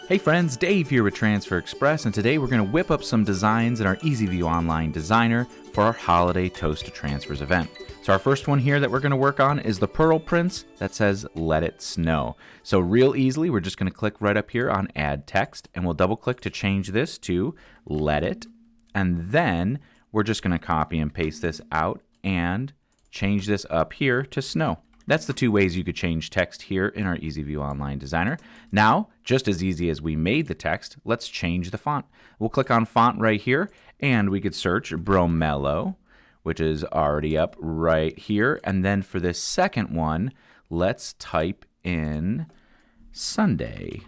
Hey friends, Dave here with Transfer Express, and today we're going to whip up some designs in our EasyView Online Designer for our Holiday Toast to Transfers event. So our first one here that we're going to work on is the pearl prints that says Let It Snow. So real easily, we're just going to click right up here on Add Text, and we'll double click to change this to Let It, and then we're just going to copy and paste this out and change this up here to Snow. That's the two ways you could change text here in our EasyView Online Designer. Now, just as easy as we made the text, let's change the font. We'll click on Font right here, and we could search Bromello, which is already up right here. And then for this second one, let's type in Sunday.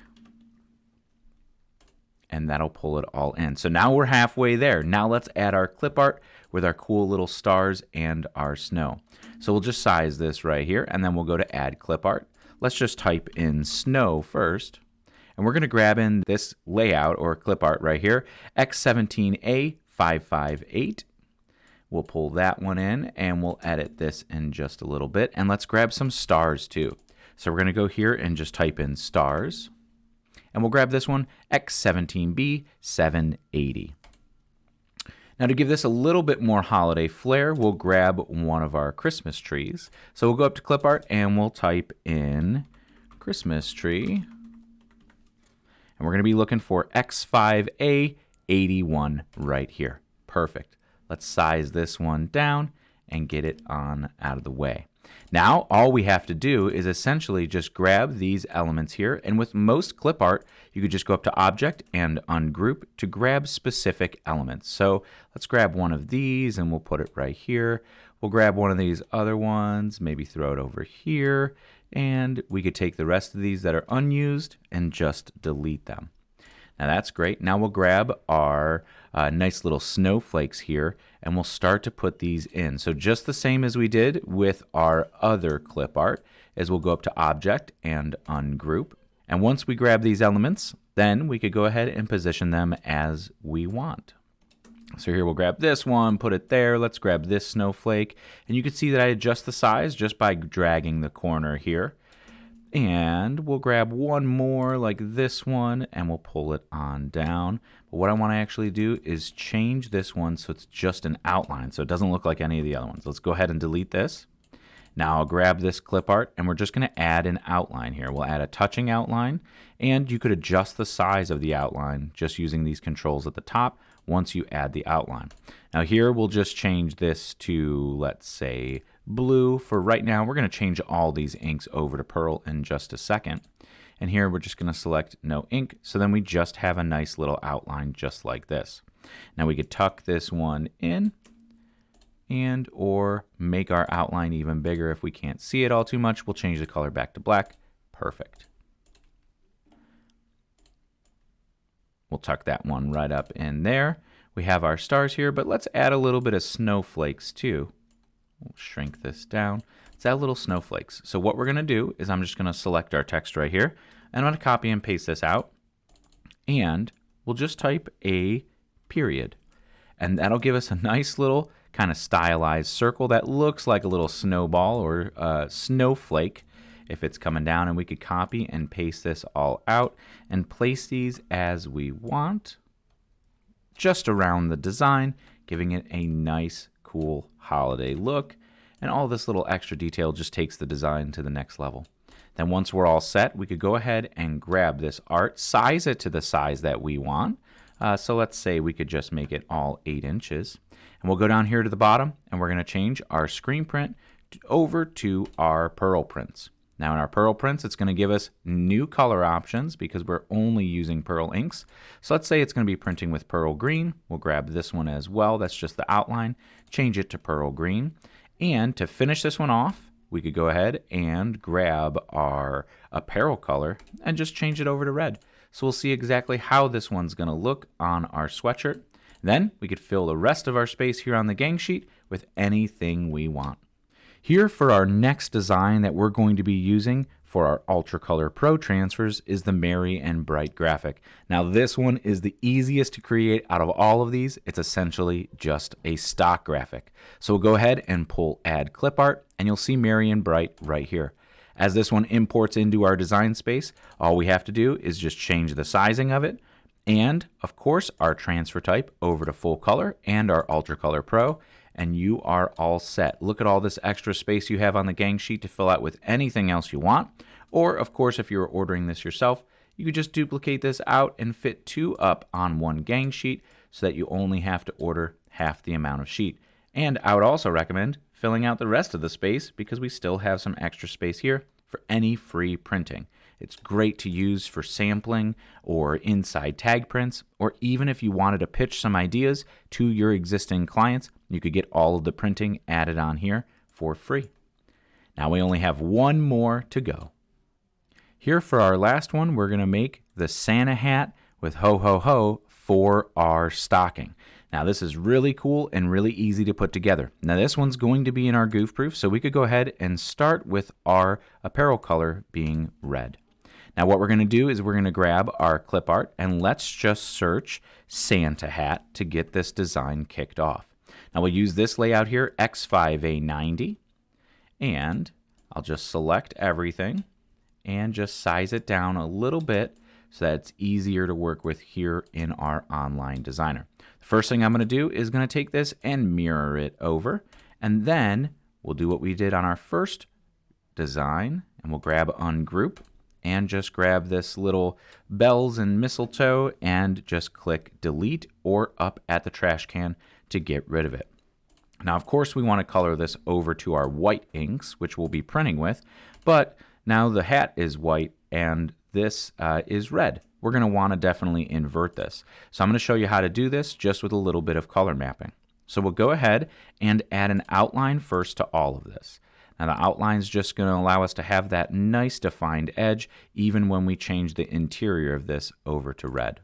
And that'll pull it all in. So now we're halfway there. Now let's add our clip art with our cool little stars and our snow. So we'll just size this right here, and then we'll go to Add Clip Art. Let's just type in snow first. And we're going to grab in this layout or clip art right here, X17A558. We'll pull that one in, and we'll edit this in just a little bit. And let's grab some stars too. So we're going to go here and just type in stars. And we'll grab this one, X17B780. Now to give this a little bit more holiday flair, we'll grab one of our Christmas trees. So we'll go up to Clip Art and we'll type in Christmas tree. And we're going to be looking for X5A81 right here. Perfect. Let's size this one down and get it on out of the way. Now, all we have to do is essentially just grab these elements here, and with most clip art, you could just go up to Object and Ungroup to grab specific elements. So let's grab one of these, and we'll put it right here. We'll grab one of these other ones, maybe throw it over here, and we could take the rest of these that are unused and just delete them. Now that's great. Now we'll grab our nice little snowflakes here, and we'll start to put these in. So just the same as we did with our other clip art, is we'll go up to Object and Ungroup. And once we grab these elements, then we could go ahead and position them as we want. So here we'll grab this one, put it there. Let's grab this snowflake. And you can see that I adjust the size just by dragging the corner here. And we'll grab one more like this one, and we'll pull it on down. But what I want to actually do is change this one so it's just an outline, so it doesn't look like any of the other ones. Let's go ahead and delete this. Now I'll grab this clip art, and we're just going to add an outline here. We'll add a touching outline, and you could adjust the size of the outline just using these controls at the top once you add the outline. Now here we'll just change this to, let's say, blue. For right now, we're going to change all these inks over to pearl in just a second. And here we're just going to select no ink, so then we just have a nice little outline just like this. Now we could tuck this one in and or make our outline even bigger. If we can't see it all too much, we'll change the color back to black. Perfect. We'll tuck that one right up in there. We have our stars here, but let's add a little bit of snowflakes too. We'll shrink this down. Let's add little snowflakes. So what we're going to do is I'm just going to select our text right here, and I'm going to copy and paste this out, and we'll just type a period. And that'll give us a nice little kind of stylized circle that looks like a little snowball or snowflake if it's coming down, and we could copy and paste this all out and place these as we want just around the design, giving it a nice cool holiday look, and all this little extra detail just takes the design to the next level. Then once we're all set, we could go ahead and grab this art, size it to the size that we want. So let's say we could just make it all 8 inches. And we'll go down here to the bottom, and we're going to change our screen print over to our pearl prints. Now in our pearl prints, it's going to give us new color options because we're only using pearl inks. So let's say it's going to be printing with pearl green. We'll grab this one as well. That's just the outline. Change it to pearl green. And to finish this one off, we could go ahead and grab our apparel color and just change it over to red. So we'll see exactly how this one's going to look on our sweatshirt. Then we could fill the rest of our space here on the gang sheet with anything we want. Here for our next design that we're going to be using for our UltraColor Pro transfers is the Merry and Bright graphic. Now this one is the easiest to create out of all of these. It's essentially just a stock graphic. So we'll go ahead and pull Add Clip Art, and you'll see Merry and Bright right here. As this one imports into our design space, all we have to do is just change the sizing of it, and of course our transfer type over to full color and our UltraColor Pro, and you are all set. Look at all this extra space you have on the gang sheet to fill out with anything else you want. Or of course, if you're ordering this yourself, you could just duplicate this out and fit 2 up on one gang sheet so that you only have to order half the amount of sheet. And I would also recommend filling out the rest of the space because we still have some extra space here for any free printing. It's great to use for sampling or inside tag prints, or even if you wanted to pitch some ideas to your existing clients, you could get all of the printing added on here for free. Now we only have one more to go. Here for our last one, we're going to make the Santa hat with ho ho ho for our stocking. Now this is really cool and really easy to put together. Now this one's going to be in our Goof Proof, so we could go ahead and start with our apparel color being red. Now what we're going to do is we're going to grab our clip art and let's just search Santa hat to get this design kicked off. Now we'll use this layout here, X5A90, and I'll just select everything and just size it down a little bit so that it's easier to work with here in our online designer. The first thing I'm going to do is going to take this and mirror it over, and then we'll do what we did on our first design, and we'll grab ungroup and just grab this little bells and mistletoe and just click delete or up at the trash can to get rid of it. Now of course we want to color this over to our white inks, which we'll be printing with, but now the hat is white and this is red. We're going to want to definitely invert this. So I'm going to show you how to do this just with a little bit of color mapping. So we'll go ahead and add an outline first to all of this. Now the outline is just going to allow us to have that nice defined edge even when we change the interior of this over to red.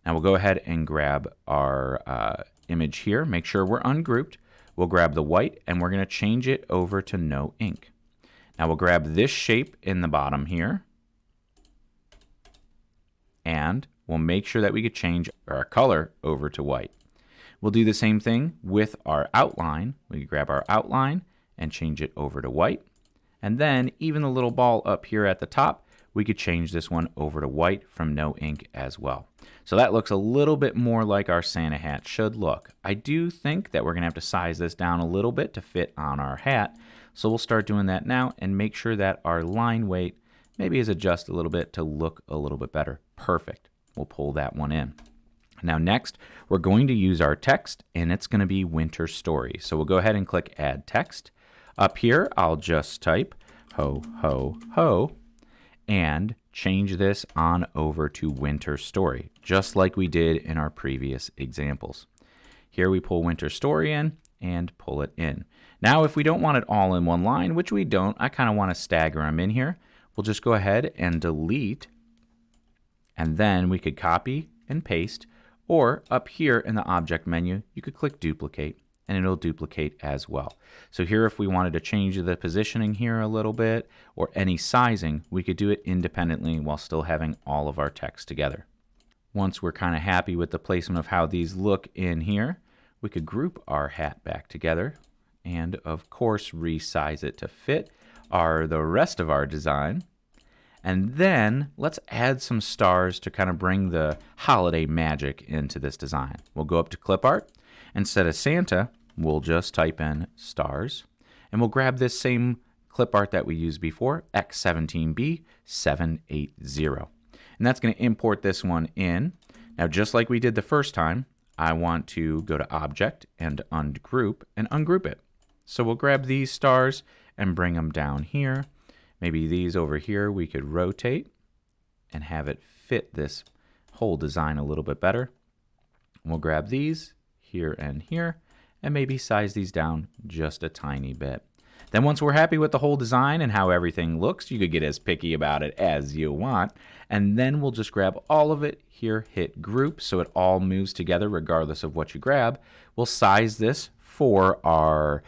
Now we'll go ahead and grab our image here. Make sure we're ungrouped. We'll grab the white and we're going to change it over to no ink. Now we'll grab this shape in the bottom here and we'll make sure that we could change our color over to white. We'll do the same thing with our outline. We can grab our outline and change it over to white. And then even the little ball up here at the top, we could change this one over to white from no ink as well. So that looks a little bit more like our Santa hat should look. I do think that we're going to have to size this down a little bit to fit on our hat. So we'll start doing that now and make sure that our line weight maybe is adjusted a little bit to look a little bit better. Perfect. We'll pull that one in. Now next, we're going to use our text and it's going to be winter story. So we'll go ahead and click add text. Up here, I'll just type ho, ho, ho and change this on over to winter story, just like we did in our previous examples. Here we pull winter story in and pull it in. Now if we don't want it all in one line, which we don't, I kind of want to stagger them in here, we'll just go ahead and delete, and then we could copy and paste, or up here in the object menu, you could click duplicate and it'll duplicate as well. So here if we wanted to change the positioning here a little bit or any sizing, we could do it independently while still having all of our text together. Once we're kind of happy with the placement of how these look in here, we could group our hat back together and of course resize it to fit the rest of our design. And then let's add some stars to kind of bring the holiday magic into this design. We'll go up to clip art. Instead of Santa, we'll just type in stars. And we'll grab this same clip art that we used before, X17B780. And that's going to import this one in. Now, just like we did the first time, I want to go to Object and Ungroup and ungroup it. So we'll grab these stars and bring them down here. Maybe these over here we could rotate and have it fit this whole design a little bit better. We'll grab these here and here and maybe size these down just a tiny bit. Then once we're happy with the whole design and how everything looks, you could get as picky about it as you want. And then we'll just grab all of it here, hit group so it all moves together regardless of what you grab. We'll size this for our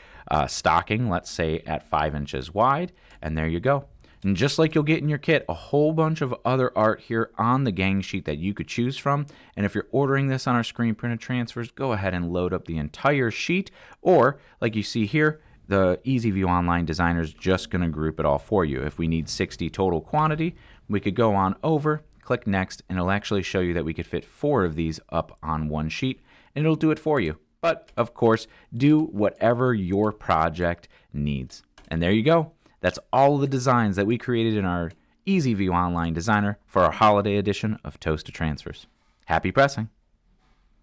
stocking, let's say at 5 inches wide, and there you go. And just like you'll get in your kit, a whole bunch of other art here on the gang sheet that you could choose from. And if you're ordering this on our screen printed transfers, go ahead and load up the entire sheet. Or, like you see here, the EasyView Online Designer is just going to group it all for you. If we need 60 total quantity, we could go on over, click Next, and it'll actually show you that we could fit 4 of these up on one sheet, and it'll do it for you. But, of course, do whatever your project needs. And there you go. That's all the designs that we created in our EasyView Online Designer for our holiday edition of Toast to Transfers. Happy pressing!